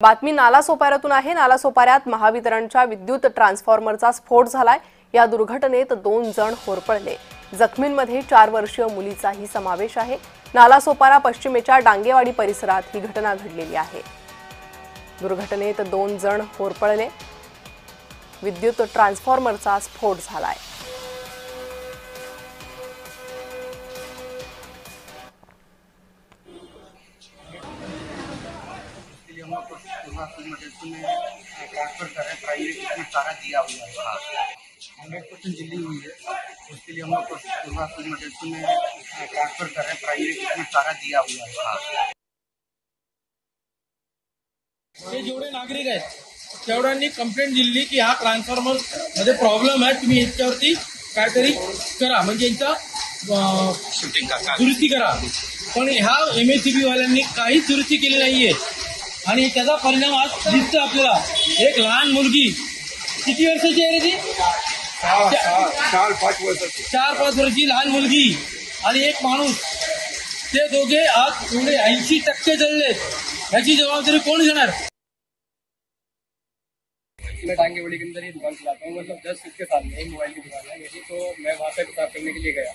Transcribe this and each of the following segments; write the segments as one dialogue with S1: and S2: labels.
S1: बातमी नालासोपाऱ्यातून आहे। नालासोपाऱ्यात महावितरणच्या विद्युत ट्रान्सफॉर्मरचा स्फोट झालाय। या दुर्घटनेत 2 जण होरपळले। जखमींमध्ये 4 वर्षीय मुलीचाही समावेश आहे। नालासोपारा पश्चिमेच्या डांगेवाडी परिसरात ही घटना घडलेली आहे। दुर्घटनेत 2 जण होरपळले। विद्युत ट्रान्सफॉर्मरचा स्फोट झालाय।
S2: ट्रांसफर कर रहे हैं, प्राइवेट में सारा दिया हुआ है, 100% जिली हुई है। उसके लिए हम लोग में ट्रांसफर कर रहे हैं, प्राइवेट में सारा दिया हुआ है।
S3: हे जेवढे नागरिक आहेत तेवढ्यांनी कंप्लेंट दिली की हा ट्रान्सफॉर्मर मध्ये प्रॉब्लेम आहे, तुम्ही याच्यावरती काहीतरी करा, म्हणजे यांचा दुरुस्ती करा। पण ह्या MSCB वाल्यांनी काहीच दुरुस्ती केली नाहीये आणि त्याचा परिणाम आज दिसतो आपल्याला। एक लहान मुलगी, किती वर्षाची आहे रे ती?
S2: 4-5 वर्षाची,
S3: 4-5 वर्षाची लहान मुलगी आणि एक माणूस, ते दोघे आज एवढे 80% जळले। याची जबाबदारी कोण घेणार?
S4: मैं डांगेवाड़ी के अंदर ही दुकान चलाता हूँ, मतलब जस्ट इसके सामने ही मोबाइल की दुकान है मेरी। तो मैं वहाँ पे पेशाब करने के लिए गया,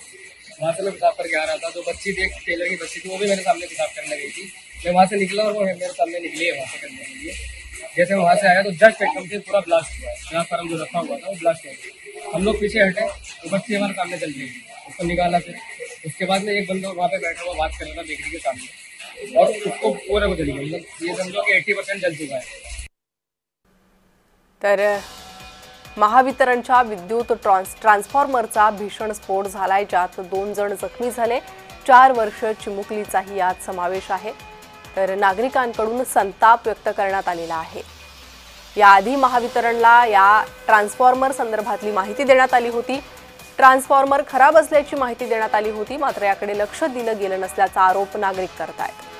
S4: वहाँ से मैं पेशाब करके आ रहा था। तो बच्ची थी, एक टेलर की बच्ची थी, वो भी मेरे सामने पेशाब करने गई थी। मैं वहाँ से निकला और वो मेरे सामने निकली है वहाँ से करने के लिए। जैसे मैं वहाँ से आया तो जस्ट एकदम से पूरा ब्लास्ट हुआ है। ट्रांसफार्मर जो रखा हुआ था वो ब्लास्ट हो गया। हम लोग पीछे हटे तो बच्ची हमारे सामने चल रही थी, उसको निकाला। फिर उसके बाद में एक बंदा वहाँ पे बैठा हुआ बात कर रहा था बेकरी के सामने, और उसको पूरा को चली गई। मतलब ये समझो कि 80% जल चुका है।
S1: तर महावितरणच्या विद्युत ट्रान्सफॉर्मरचा भीषण स्फोट झालाय, ज्यात 2 जण जखमी झाले। 4 वर्षीय चिमुकलीचाही यात समावेश आहे। तर नागरिकांकडून संताप व्यक्त करण्यात आलेला आहे। याआधी महावितरणला या ट्रान्सफॉर्मर संदर्भातली माहिती देण्यात आली होती। ट्रान्सफॉर्मर खराब असल्याची माहिती देण्यात आली होती, मात्र याकडे लक्ष दिलं गेलं नसल्याचा आरोप नागरिक करतायत।